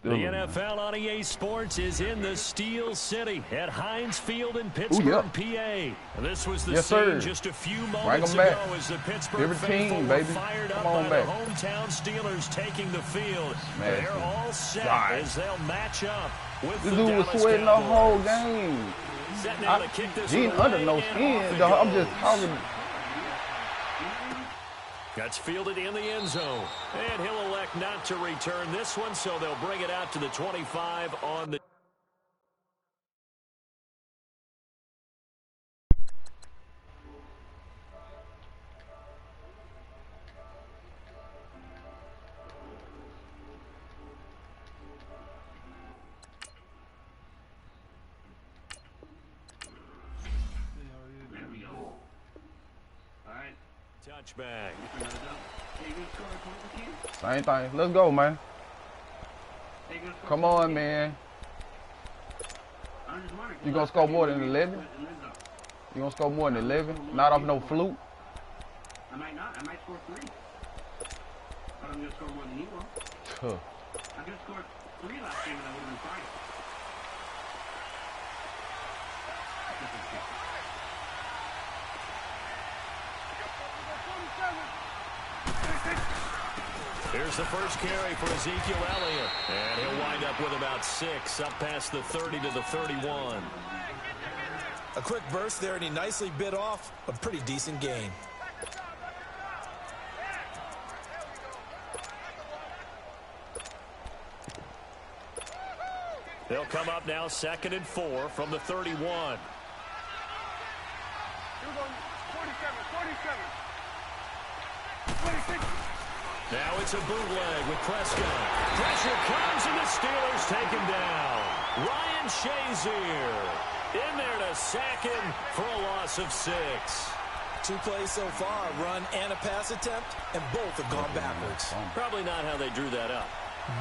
The NFL on EA Sports is in the Steel City at Heinz Field in Pittsburgh, PA. This was the scene just a few moments ago as the Pittsburgh faithful were fired up by the hometown Steelers taking the field. They're all set as they'll match up with the Dallas Cowboys. This dude was sweating the whole game. He under no skin, dog. I'm just talking. That's fielded in the end zone. And he'll elect not to return this one, so they'll bring it out to the 25 on the... Touchback. Same thing. Let's go, man. Come on, man. You gonna score more than 11? You gonna score more than 11? Not off no fluke. I might not. I might score 3. But I'm gonna score more than you will. I could have scored 3 last game and I would have been fine. Here's the first carry for Ezekiel Elliott. And he'll wind up with about 6, up past the 30 to the 31. A quick burst there, and he nicely bit off a pretty decent gain. They'll come up now 2nd and 4 from the 31. Now it's a bootleg with Prescott. Pressure comes and the Steelers take him down. Ryan Shazier in there to sack him for a loss of 6. 2 plays so far, a run and a pass attempt, and both have gone backwards. Probably not how they drew that up.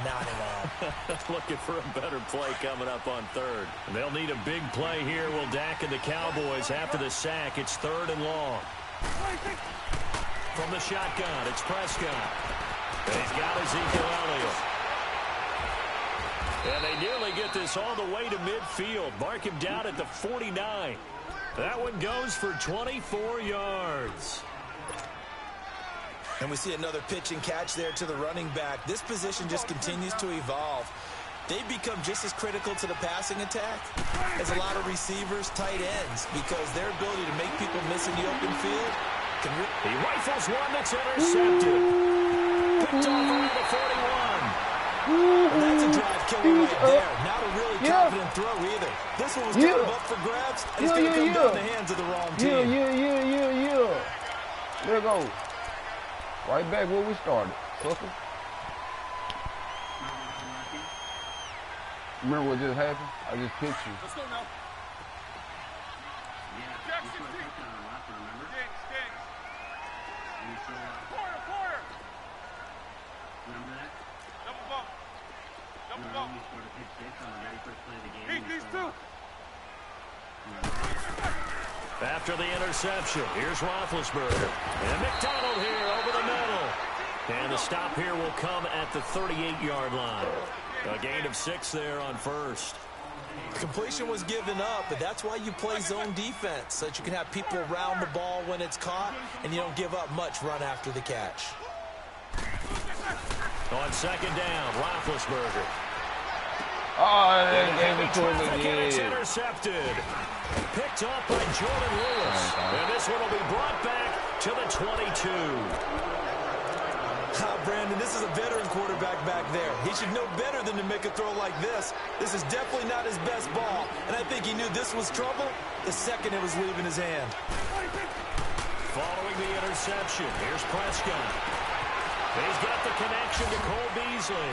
Not at all. Looking for a better play coming up on 3rd. They'll need a big play here. Will Dak and the Cowboys after the sack. It's 3rd and long. From the shotgun, it's Prescott. And he's got Ezekiel Elliott. And they nearly get this all the way to midfield. Mark him down at the 49. That one goes for 24 yards. And we see another pitch and catch there to the running back. This position just continues to evolve. They've become just as critical to the passing attack as a lot of receivers, tight ends, because their ability to make people miss in the open field can... He rifles one that's intercepted. Picked off around the 41. Well, that's a drive killer right there. Not a really confident throw either. This one was kind of up for grabs, and it's going to come down the hands of the wrong team. There you go. Right back where we started, sucker. Remember what just happened? I just picked you. Let's go now. Quarter. Remember that? Double bump. You scored a pick 6 on the very first play of the game. Heat these 2. After the interception, here's Roethlisberger. And McDonald here over the middle. And the stop here will come at the 38-yard line. A gain of 6 there on 1st. Completion was given up, but that's why you play zone defense, so that you can have people around the ball when it's caught, and you don't give up much run after the catch. On 2nd down, Roethlisberger. Oh, they gave it to him again. It's again. intercepted. Picked off by Jordan Lewis. And this one will be brought back to the 22. Brandon, this is a veteran quarterback back there. He should know better than to make a throw like this. This is definitely not his best ball, and I think he knew this was trouble the second it was leaving his hand. Following the interception, here's Prescott. He's got the connection to Cole Beasley.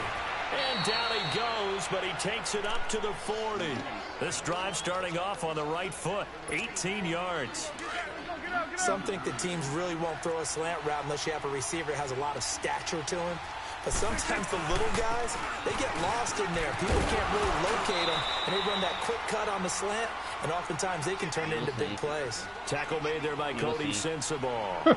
And down he goes, but he takes it up to the 40. This drive starting off on the right foot, 18 yards. Some think that teams really won't throw a slant route unless you have a receiver that has a lot of stature to him. But sometimes the little guys, they get lost in there. People can't really locate them, and they run that quick cut on the slant, and oftentimes they can turn it into big plays. Tackle made there by Cody Sensabaugh.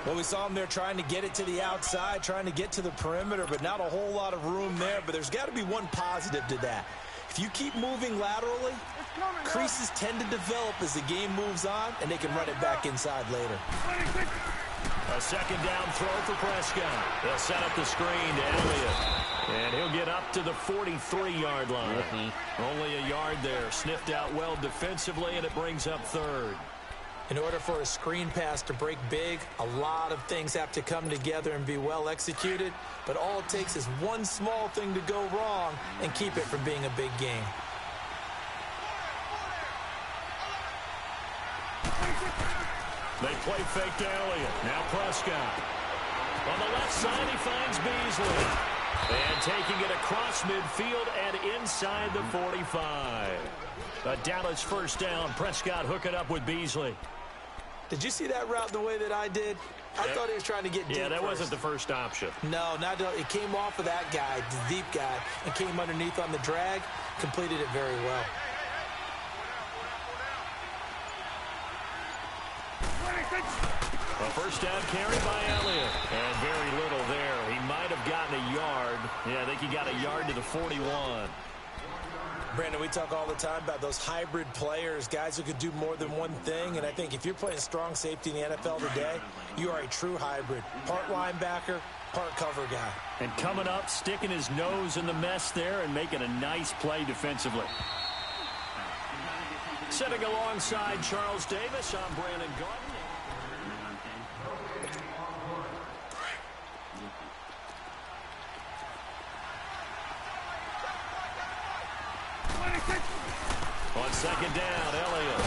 Well, we saw him there trying to get it to the outside, trying to get to the perimeter, but not a whole lot of room there. But there's got to be one positive to that. If you keep moving laterally, creases tend to develop as the game moves on, and they can run it back inside later. A second down throw for Prescott. They'll set up the screen to Elliott. And he'll get up to the 43-yard line. Only a yard there. Sniffed out well defensively, and it brings up third. In order for a screen pass to break big, a lot of things have to come together and be well executed. But all it takes is one small thing to go wrong and keep it from being a big game. They play fake to Elliott. Now Prescott. On the left side, he finds Beasley. And taking it across midfield and inside the 45. A Dallas first down. Prescott hooking up with Beasley. Did you see that route the way that I did? I thought he was trying to get deep. Yeah, that first. wasn't the first option. No, not it came off of that guy, the deep guy, and came underneath on the drag. Completed it very well. A first down carry by Elliott. And very little there. He might have gotten a yard. Yeah, I think he got a yard to the 41. Brandon, we talk all the time about those hybrid players, guys who could do more than one thing. And I think if you're playing strong safety in the NFL today, you are a true hybrid. Part linebacker, part cover guy. And coming up, sticking his nose in the mess there and making a nice play defensively. Sitting alongside Charles Davis, I'm Brandon Garden. On second down, Elliott.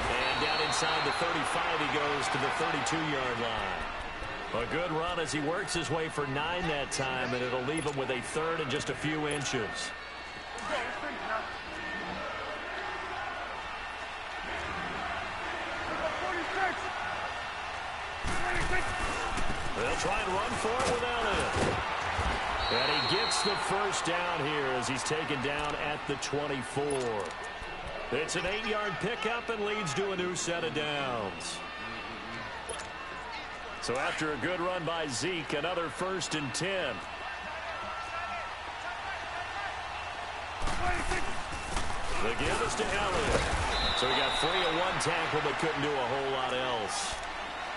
And down inside the 35, he goes to the 32-yard line. A good run as he works his way for 9 that time, and it'll leave him with a third and just a few inches. They'll try and run for it with Elliott. And he gets the first down here as he's taken down at the 24. It's an 8-yard pickup and leads to a new set of downs. So after a good run by Zeke, another 1st and 10. The give is to Elliott. So he got 3 on one tackle but couldn't do a whole lot else.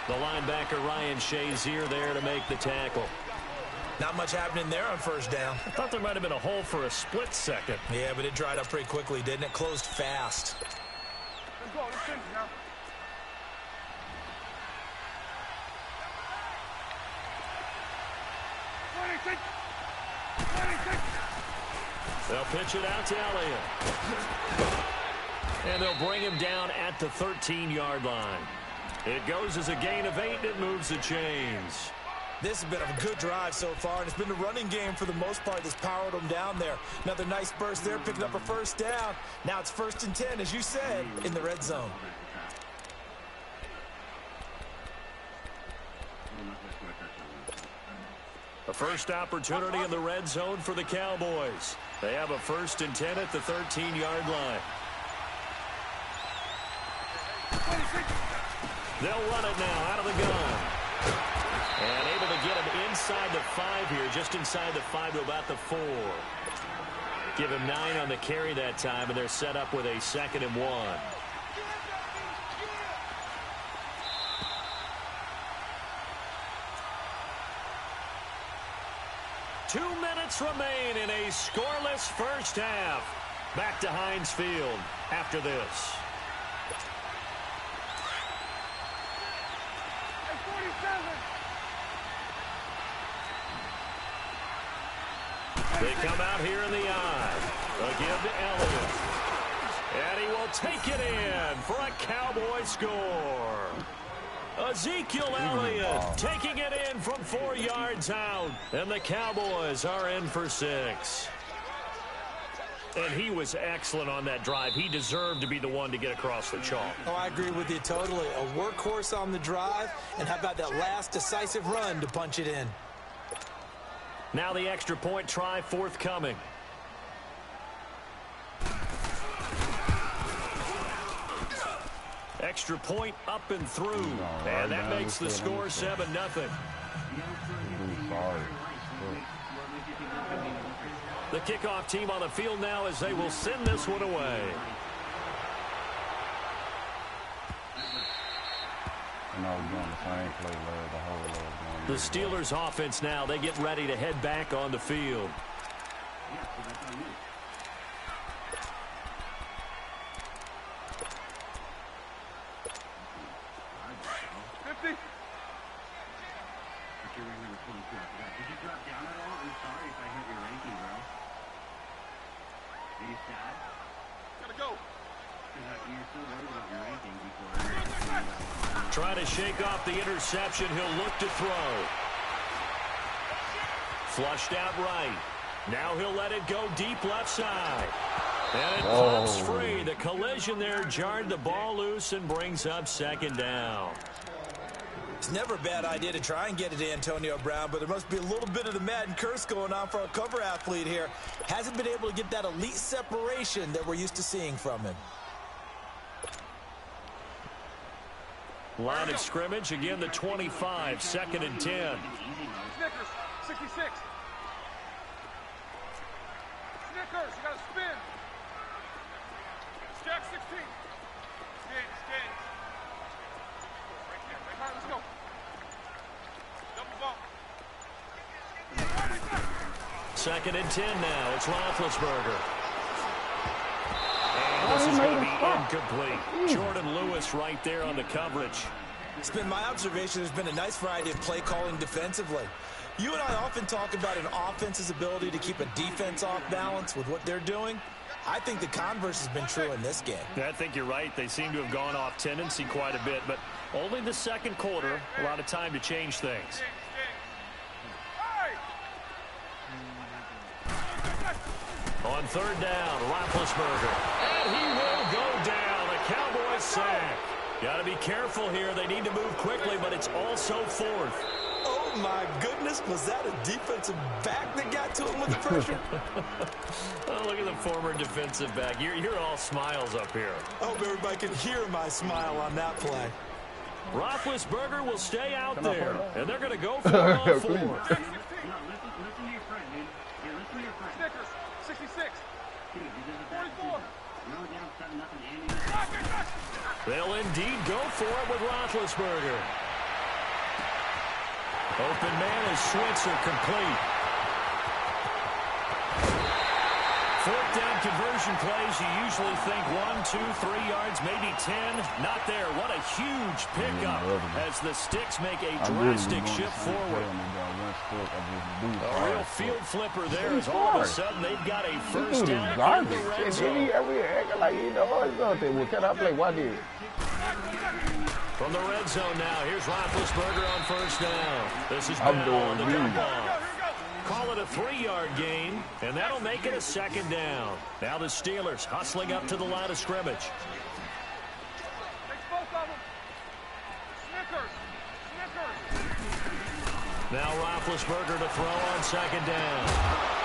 The linebacker Ryan Shazier there to make the tackle. Not much happening there on first down. I thought there might have been a hole for a split second. Yeah, but it dried up pretty quickly, didn't it? Closed fast. Let's go. Let's finish now. They'll pitch it out to Elliott. And they'll bring him down at the 13-yard line. It goes as a gain of 8, and it moves the chains. This has been a good drive so far, and it's been the running game for the most part that's powered them down there. Another nice burst there, picking up a first down. Now it's 1st and 10, as you said, in the red zone. A first opportunity in the red zone for the Cowboys. They have a 1st and 10 at the 13-yard line. They'll run it now out of the gun. And able to get him inside the 5 here, just inside the 5 to about the 4. Give him 9 on the carry that time, and they're set up with a 2nd and 1. Two minutes remain in a scoreless first half. Back to Heinz Field after this. They come out here in the eye. A give to Elliott. And he will take it in for a Cowboy score. Ezekiel Elliott taking it in from 4 yards out. And the Cowboys are in for 6. And he was excellent on that drive. He deserved to be the one to get across the chalk. Oh, I agree with you totally. A workhorse on the drive. And how about that last decisive run to punch it in? Now the extra point try forthcoming. Extra point up and through. And that makes the score 7-0. The kickoff team on the field now as they will send this one away. The Steelers offense now, they get ready to head back on the field. Try to shake off the interception. He'll look to throw. Flushed out right. Now he'll let it go deep left side. And it pops free. The collision there jarred the ball loose and brings up 2nd down. It's never a bad idea to try and get it to Antonio Brown, but there must be a little bit of the Madden curse going on for our cover athlete here. Hasn't been able to get that elite separation that we're used to seeing from him. Line of scrimmage, again the 25, 2nd and 10. Snickers, 66. Snickers, you got to spin. Jack 16. Gaines. Right there. All right, let's go. Double bump. 2nd and 10 now. It's Roethlisberger. And this is going to be incomplete. Jordan Lewis right there on the coverage. It's been my observation there's been a nice variety of play calling defensively. You and I often talk about an offense's ability to keep a defense off balance with what they're doing. I think the converse has been true in this game. I think you're right. They seem to have gone off tendency quite a bit, but only the 2nd quarter, a lot of time to change things. On 3rd down, Roethlisberger. And he will go down. A Cowboys sack. Got to be careful here. They need to move quickly, but it's also 4th. Oh, my goodness. Was that a defensive back that got to him with the pressure? Oh, look at the former defensive back. You're all smiles up here. I hope everybody can hear my smile on that play. Roethlisberger will stay out there, and they're going to go for it on 4th. Listen to your friend, dude. Yeah, listen to your friend. Snickers, 66. Dude, you did a bad 44. We're down 7-0, Andy. They'll indeed go for it with Roethlisberger. Open man is Switzer, complete. 4th down conversion plays, you usually think 1, 2, 3 yards, maybe 10. Not there. What a huge pickup as the Sticks make a drastic shift forward. A real field flipper there as all of a sudden they've got a 1st down in the red zone. Like he knows something. Well, can I play? Why did? From the red zone now, here's Roethlisberger on 1st down. This is Bell on the dump-off. Call it a 3-yard gain, and that'll make it a 2nd down. Now the Steelers hustling up to the line of scrimmage. Takes both of them. Snickers. Now Roethlisberger to throw on 2nd down.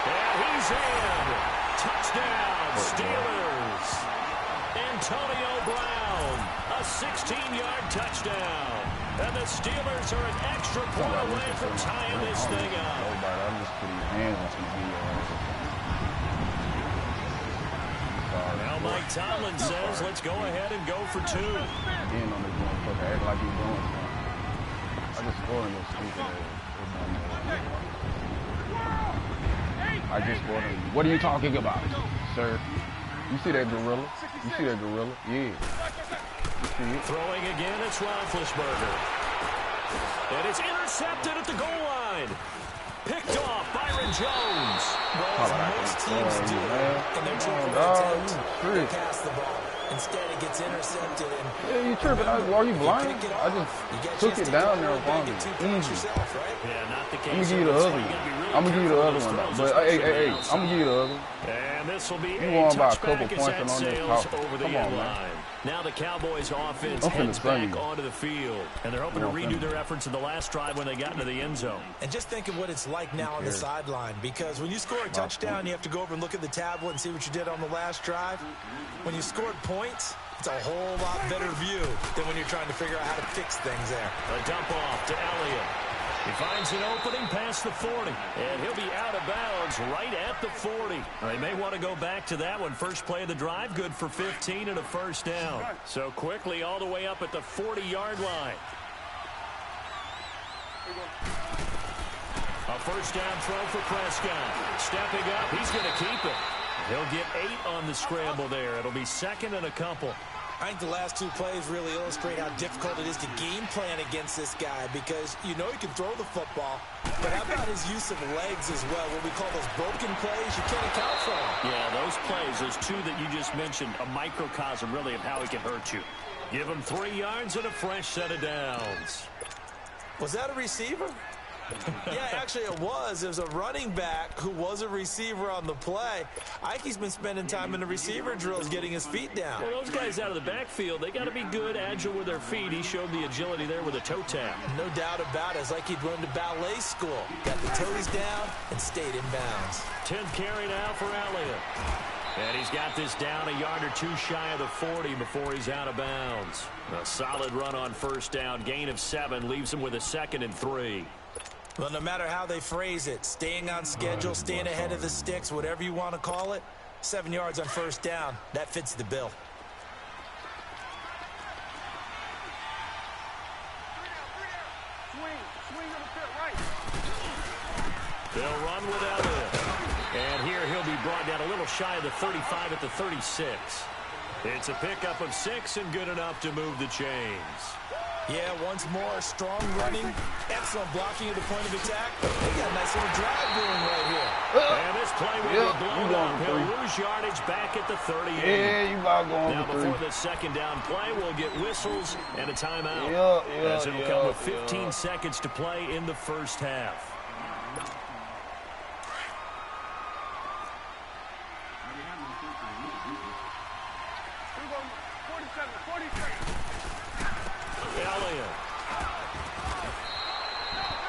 And he's in. Touchdown, Steelers. Antonio Brown, a 16-yard touchdown. And the Steelers are an extra point away from tying this thing up. I'm just putting your hands on some Now Mike Tomlin says, let's go ahead and go for 2. Again on this motherfucker, act like he's doing something. I just scored in this stupid ass. I just scored him. What are you talking about, sir? You see that gorilla? You see that gorilla? Yeah. Throwing again, it's Roethlisberger. And it's intercepted at the goal line. Picked off, Byron Jones. Well, as most teams do, and they're trying to pass the ball. Instead, it gets intercepted. And yeah, you tripping. Are you blind? I just took it down there on me. Easy. Yeah, not the case. I'm going to give you the other one. I'm going to give you the other one. But, hey, I'm going to give you the other one. And this will be you won by a couple points on this house. Over the Come on, man. Now the Cowboys offense heads back onto the field. And they're hoping to redo their efforts in the last drive when they got into the end zone. And just think of what it's like now on the sideline. Because when you score a touchdown, you have to go over and look at the tablet and see what you did on the last drive. When you scored points, It's a whole lot better view than when you're trying to figure out how to fix things there. A dump off to Elliott. He finds an opening past the 40, and he'll be out of bounds right at the 40. They may want to go back to that one. First play of the drive, good for 15 and a first down. So quickly all the way up at the 40-yard line. A first down throw for Prescott. Stepping up, he's going to keep it. He'll get 8 on the scramble there. It'll be second and a couple. I think the last 2 plays really illustrate how difficult it is to game plan against this guy because you know he can throw the football, but how about his use of legs as well? What we call those broken plays, you can't account for them. Yeah, those plays, those 2 that you just mentioned, a microcosm really of how he can hurt you. Give him 3 yards and a fresh set of downs. Was that a receiver? Yeah, actually it was. It was a running back who was a receiver on the play. I think he's been spending time in the receiver drills getting his feet down. Well, those guys out of the backfield, they got to be good, agile with their feet. He showed the agility there with a toe tap. No doubt about it. It's like he'd run to ballet school. Got the toes down and stayed in bounds. 10th carry now for Elliott. And he's got this down a yard or 2 shy of the 40 before he's out of bounds. A solid run on first down. Gain of 7 leaves him with a 2nd and 3. Well, no matter how they phrase it, staying on schedule, staying ahead of the sticks, whatever you want to call it, 7 yards on first down, that fits the bill. Swing on the fit right. They'll run with Elliott. And here he'll be brought down a little shy of the 35 at the 36. It's a pickup of 6 and good enough to move the chains. Yeah, once more, strong running, excellent blocking at the point of attack. They got a nice little drive going right here. And this play will be blown up. He'll lose yardage back at the 38. Yeah, you about going now for 3. before the second down play, we'll get whistles and a timeout. As it'll come with 15 seconds to play in the first half.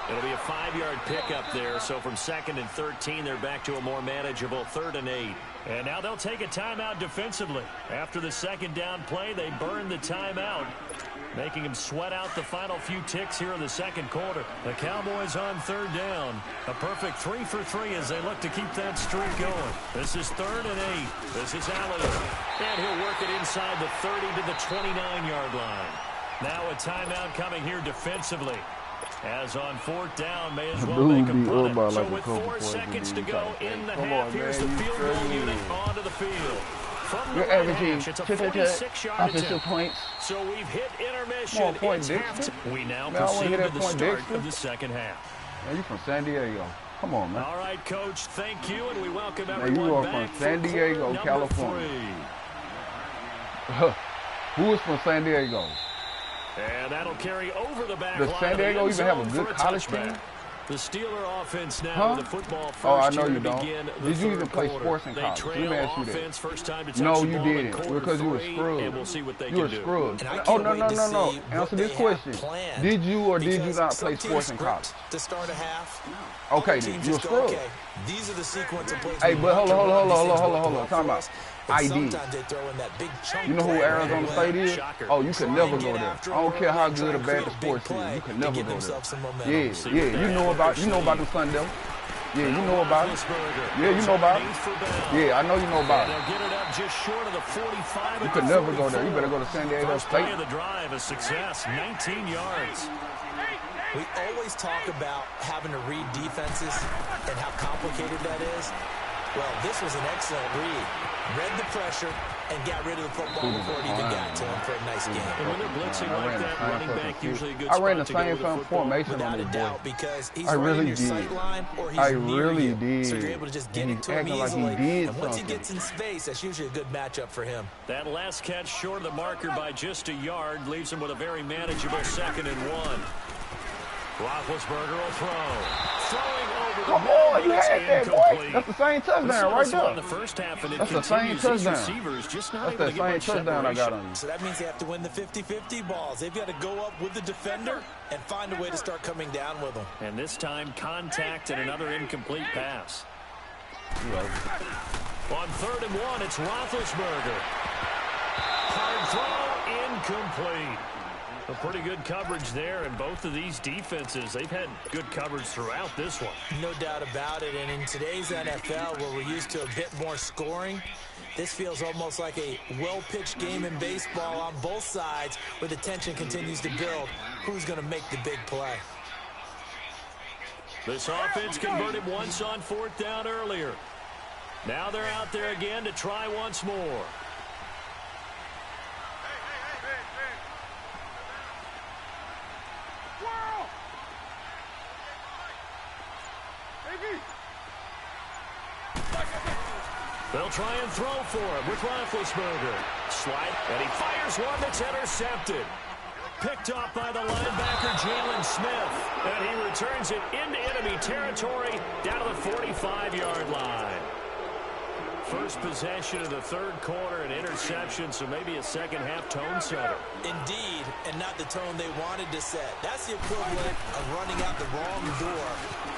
It'll be a 5-yard pickup there, so from 2nd and 13, they're back to a more manageable 3rd and 8. And now they'll take a timeout defensively. After the second down play, they burn the timeout, making them sweat out the final few ticks here in the second quarter. The Cowboys on 3rd down. A perfect 3 for 3 as they look to keep that streak going. This is 3rd and 8. This is Elliott. And he'll work it inside the 30 to the 29-yard line. Now a timeout coming here defensively. As on 4th down, may as well make them run it. So with 4 seconds to go in the half, here's the field goal unit onto the field. From the right hash, it's a 46-yard attempt. So we've hit intermission. It's half. We now proceed to the start of the second half. Man, you from San Diego. Come on, man. All right, Coach, thank you, and we welcome man, everyone you are back from San Diego, California. Who is from San Diego? And that'll carry over the back line. Does San Diego even have a good college team? The Steeler offense now with the football first. Oh, I know you don't. Did you even play sports in college? Let me ask you that. First time to no, you didn't, because you were screwed. And we'll see what they you were screwed. Oh, no. Answer this question. Did you or did you not play sports in college? To start a half. Okay, then you were screwed. Okay, these are the sequence of plays. Hey, but hold on. Talking about ID. You know who Arizona State is? Oh, you could never go there. I don't care how good or bad the sports is. You could never go there. Yeah. You know about the Sun Devils. Yeah, you know about it. Yeah, you know about it. Yeah, I know you know about it. Get it up just short of the 45. You could never go there. You better go to San Diego State. Play of the drive, a success, 19 yards. We always talk about having to read defenses and how complicated that is. Well, this was an excellent read. Read the pressure and got rid of the football before it even got to him for a nice game. And when they're blitzing like that, running back usually a good spot to go with the football. I ran the same formation on this boy. Because he's I really your did. sight line or he's I near really you. did. So you're able to just get into him acting easily. like he did and once something. he gets in space, that's usually a good matchup for him. That last catch short of the marker by just a yard leaves him with a very manageable 2nd and 1. Roethlisberger will throw. Throwing over the Come on, you had that, boy. That's the same touchdown right there. In the first half, and that's the same touchdown. That's the same touchdown I got on you. So that means they have to win the 50-50 balls. They've got to go up with the defender and find a way to start coming down with them. And this time, contact and another incomplete pass. On 3rd and 1, it's Roethlisberger. hard throw, incomplete. A pretty good coverage there, and both of these defenses, they've had good coverage throughout this one. No doubt about it, and in today's NFL, where we're used to a bit more scoring, this feels almost like a well-pitched game in baseball on both sides, where the tension continues to build. Who's going to make the big play? This offense converted once on 4th down earlier. Now they're out there again to try once more. They'll try and throw for him with Roethlisberger. Slide, and he fires one that's intercepted. Picked off by the linebacker, Jalen Smith. And he returns it into enemy territory down to the 45-yard line. First possession of the 3rd quarter, an interception, so maybe a second-half tone setter. Indeed, and not the tone they wanted to set. That's the equivalent of running out the wrong door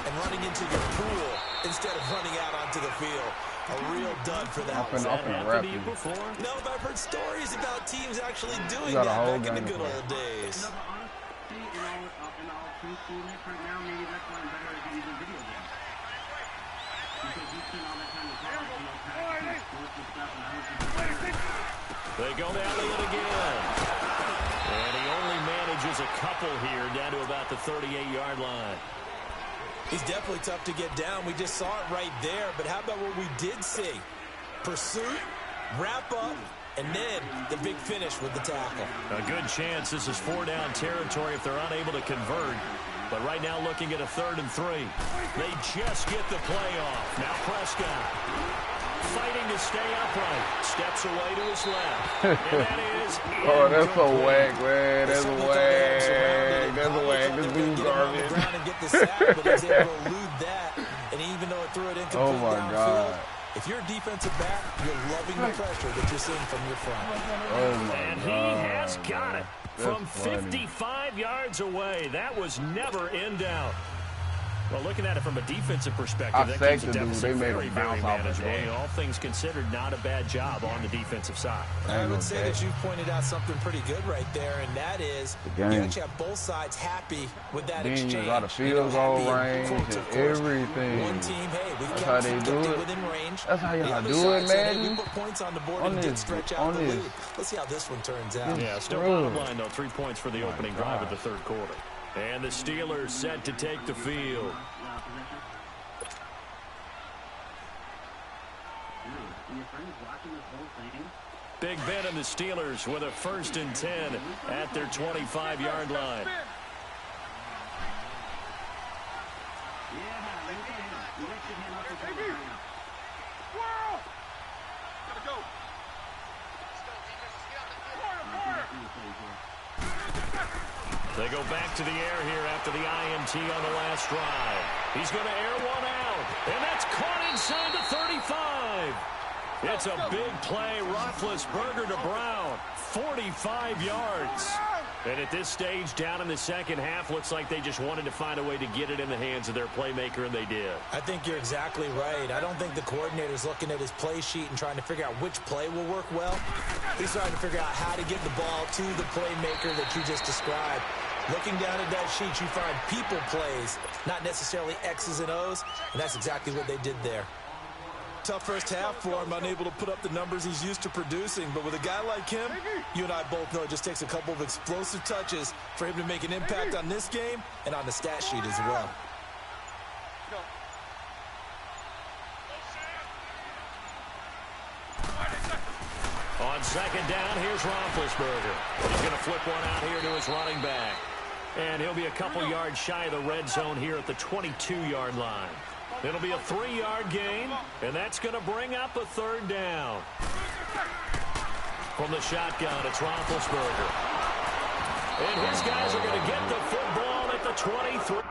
and running into your pool instead of running out onto the field. A real dud for that. Has that happened to you before? No, but I've heard stories about teams actually doing that back in the good old days. No, but honestly, in all truthfulness right now, maybe that's why I'm better at using video games. Because you spend all that time in college, practicing sports and stuff, and I was just They go down to it again. And he only manages a couple here down to about the 38-yard line. He's definitely tough to get down. We just saw it right there. But how about what we did see? Pursuit, wrap up, and then the big finish with the tackle. A good chance this is 4-down territory if they're unable to convert. But right now looking at a 3rd and 3. They just get the play off. Now Prescott fighting to stay upright. Steps away to his left. And that is oh, that's a whack, man. That's a whack. That's a whack. This dude's garbage. And get the sack, but he's able to elude that. And even though it threw it incomplete oh my downfield, God. if you're a defensive back, you're loving the pressure that you're seeing from your front. Oh my and God. he has got it from funny. 55 yards away. That was never in doubt. Well, looking at it from a defensive perspective, that keeps the deficit very, very manageable. All things considered, not a bad job on the defensive side. I would say that you pointed out something pretty good right there, and that is you actually have both sides happy with that exchange. A lot of field goal range and everything. One team, hey, we've That's how they do it. Within range. That's how y'all do it, man. Hey, we put points on the board and did stretch out the lead. Let's see how this one turns out. Yeah, still bottom line, though. 3 points for the opening drive of the 3rd quarter. And the Steelers set to take the field. Big Ben and the Steelers with a 1st and 10 at their 25-yard line. They go back to the air here after the INT on the last drive. He's going to air one out, and that's caught inside the 35. It's a big play. Roethlisberger to Brown. 45 yards. And at this stage, down in the second half, looks like they just wanted to find a way to get it in the hands of their playmaker, and they did. I think you're exactly right. I don't think the coordinator's looking at his play sheet and trying to figure out which play will work well. He's trying to figure out how to get the ball to the playmaker that you just described. Looking down at that sheet, you find people plays, not necessarily X's and O's, and that's exactly what they did there. Tough first half for him, unable to put up the numbers he's used to producing. But with a guy like him, you and I both know it just takes a couple of explosive touches for him to make an impact on this game and on the stat sheet as well. On 2nd down, here's Roethlisberger. He's going to flip one out here to his running back. And he'll be a couple yards shy of the red zone here at the 22-yard line. It'll be a 3-yard gain, and that's going to bring up a 3rd down. From the shotgun, it's Roethlisberger. And his guys are going to get the football at the 23.